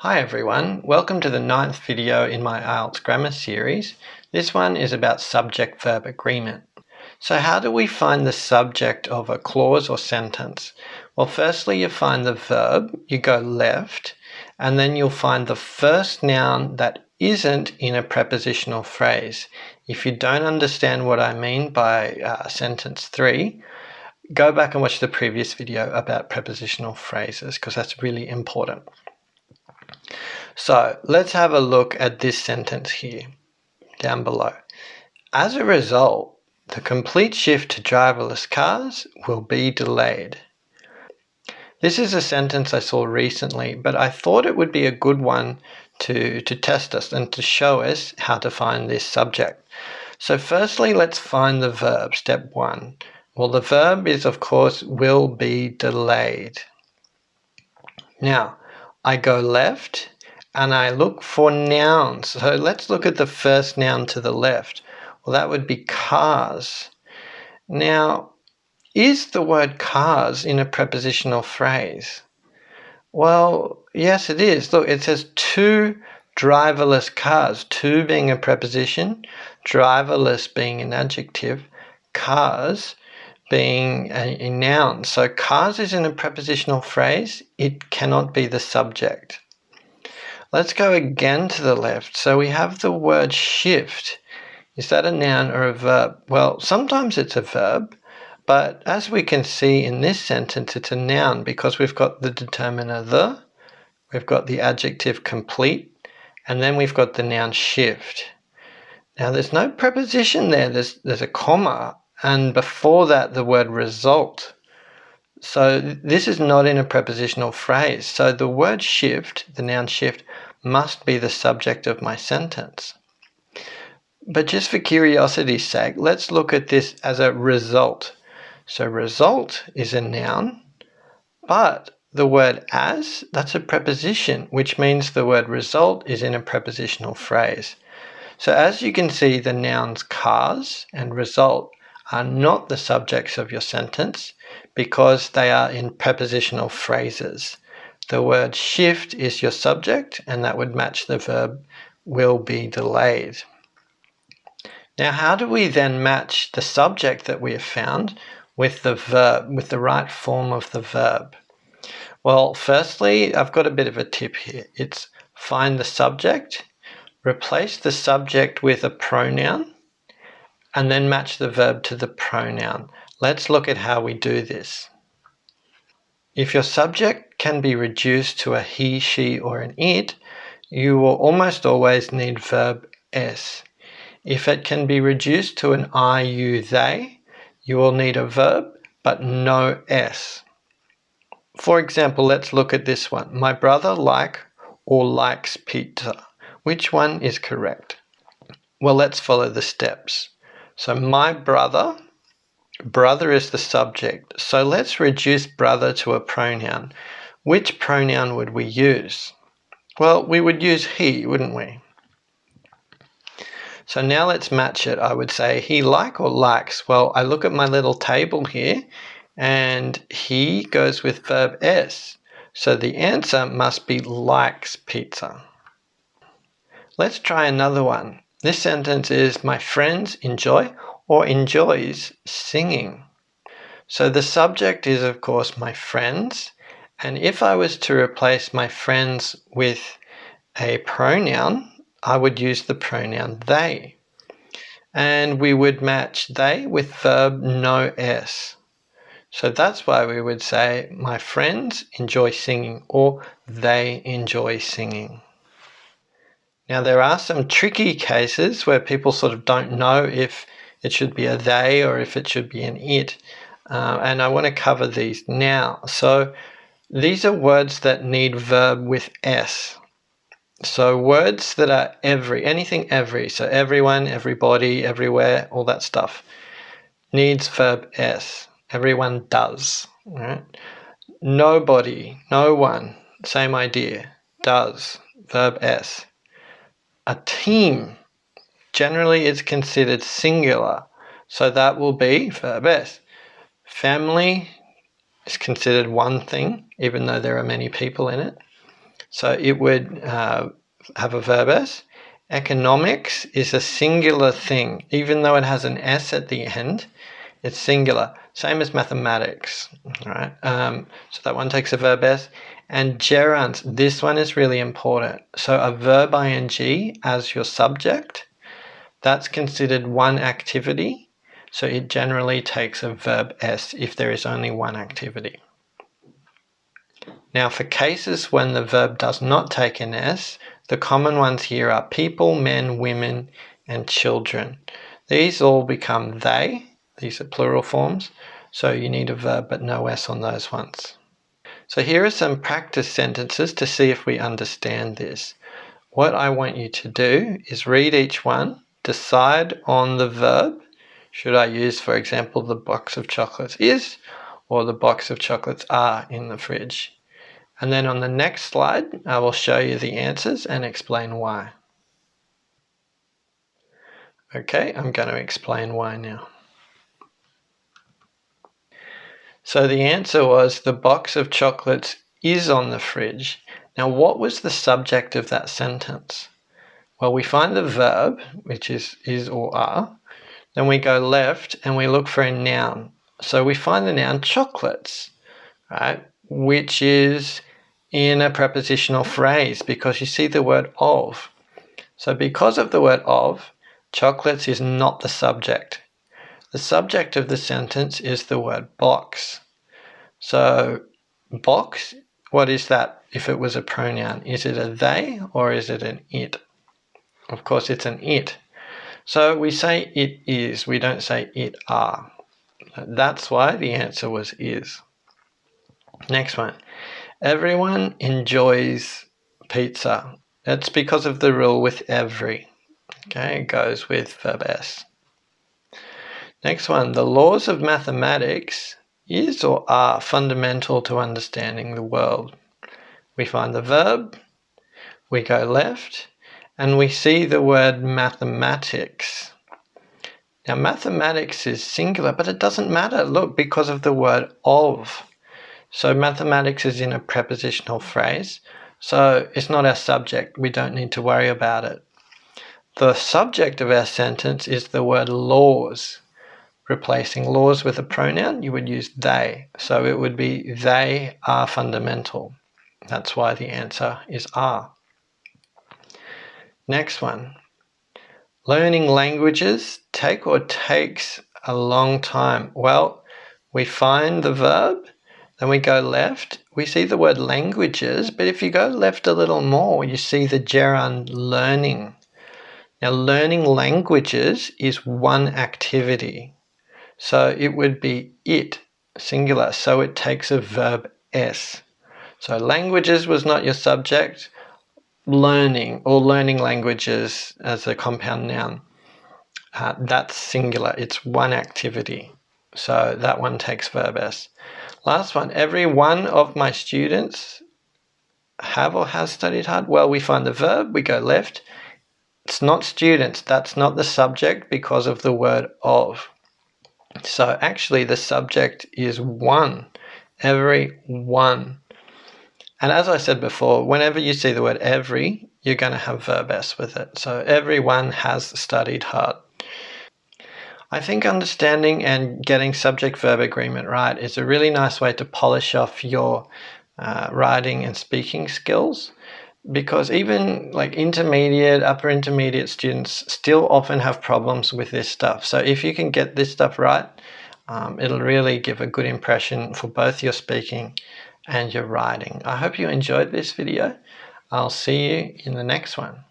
Hi everyone, welcome to the 9th video in my IELTS grammar series. This one is about subject-verb agreement. So how do we find the subject of a clause or sentence? Well, firstly you find the verb, you go left, and then you'll find the first noun that isn't in a prepositional phrase. If you don't understand what I mean by sentence 3, go back and watch the previous video about prepositional phrases because that's really important. So let's have a look at this sentence here, down below. As a result, the complete shift to driverless cars will be delayed. This is a sentence I saw recently, but I thought it would be a good one to test us and to show us how to find this subject. So firstly, let's find the verb, step 1. Well, the verb is, of course, will be delayed. Now, I go left and I look for nouns. So let's look at the first noun to the left. Well, that would be cars. Now, is the word cars in a prepositional phrase? Well, yes, it is. Look, it says two driverless cars, two being a preposition, driverless being an adjective, cars being a noun. So cars is in a prepositional phrase. It cannot be the subject. Let's go again to the left. So we have the word shift. Is that a noun or a verb? Well, sometimes it's a verb, but as we can see in this sentence, it's a noun because we've got the determiner the, we've got the adjective complete, and then we've got the noun shift. Now there's no preposition there, there's a comma, and before that the word result. So this is not in a prepositional phrase. So the word shift, the noun shift, must be the subject of my sentence. But just for curiosity's sake, let's look at this as a result. So result is a noun, but the word as, that's a preposition, which means the word result is in a prepositional phrase. So as you can see, the nouns cars and result are not the subjects of your sentence because they are in prepositional phrases. The word shift is your subject, and that would match the verb will be delayed. Now, how do we then match the subject that we have found with the verb, with the right form of the verb? Well, firstly, I've got a bit of a tip here. It's find the subject, replace the subject with a pronoun, and then match the verb to the pronoun. Let's look at how we do this. If your subject can be reduced to a he, she, or an it, you will almost always need verb s. If it can be reduced to an I, you, they, you will need a verb, but no s. For example, let's look at this one. My brother likes pizza. Which one is correct? Well, let's follow the steps. So my brother is the subject. So let's reduce brother to a pronoun. Which pronoun would we use? Well, we would use he, wouldn't we? So now let's match it. I would say he like or likes. Well, I look at my little table here and he goes with verb s. So the answer must be likes pizza. Let's try another one. This sentence is my friends enjoy or enjoys singing. So the subject is, of course, my friends. And if I was to replace my friends with a pronoun, I would use the pronoun they. And we would match they with verb no s. So that's why we would say my friends enjoy singing or they enjoy singing. Now there are some tricky cases where people sort of don't know if it should be a they or if it should be an it. And I want to cover these now. So these are words that need verb with s. So words that are anything every, so everyone, everybody, everywhere, all that stuff, needs verb s. Everyone does. Right? Nobody, no one, same idea, does, verb s. A team, generally it's considered singular, so that will be verb s. Family is considered one thing, even though there are many people in it. So it would have a verb S. Economics is a singular thing. Even though it has an S at the end, it's singular. Same as mathematics. All right. So that one takes a verb S. And gerunds, this one is really important. So a verb ing as your subject, that's considered one activity. So it generally takes a verb S if there is only one activity. Now for cases when the verb does not take an S, the common ones here are people, men, women, and children. These all become they. These are plural forms. So you need a verb but no S on those ones. So here are some practice sentences to see if we understand this. What I want you to do is read each one, decide on the verb. Should I use, for example, the box of chocolates is, or the box of chocolates are in the fridge? And then on the next slide, I will show you the answers and explain why. Okay, I'm going to explain why now. So the answer was the box of chocolates is on the fridge. Now, what was the subject of that sentence? Well, we find the verb, which is or are. Then we go left and we look for a noun. So we find the noun chocolates, right? Which is in a prepositional phrase because you see the word of. So because of the word of, chocolates is not the subject. The subject of the sentence is the word box. So box, what is that if it was a pronoun? Is it a they or is it an it? Of course it's an it. So we say it is, we don't say it are. That's why the answer was is. Next one. Everyone enjoys pizza. That's because of the rule with every. Okay, it goes with verb S. Next one, the laws of mathematics is or are fundamental to understanding the world. We find the verb, we go left, and we see the word mathematics. Now mathematics is singular, but it doesn't matter, look, because of the word of. So mathematics is in a prepositional phrase, so it's not our subject, we don't need to worry about it. The subject of our sentence is the word laws. Replacing laws with a pronoun, you would use they. So it would be they are fundamental. That's why the answer is are. Next one. Learning languages takes a long time. Well, we find the verb, then we go left. We see the word languages, but if you go left a little more, you see the gerund learning. Now, learning languages is one activity. So it would be it, singular, so it takes a verb S. So languages was not your subject. Learning or learning languages as a compound noun, that's singular. It's one activity. So that one takes verb S. Last one, every one of my students have or has studied hard. Well, we find the verb, we go left. It's not students, that's not the subject because of the word of. So actually the subject is one, every one. And as I said before, whenever you see the word every, you're going to have verb S with it. So everyone has studied hard. I think understanding and getting subject-verb agreement right is a really nice way to polish off your writing and speaking skills, because even like intermediate, upper intermediate students still often have problems with this stuff. So if you can get this stuff right, it'll really give a good impression for both your speaking and your writing. I hope you enjoyed this video. I'll see you in the next one.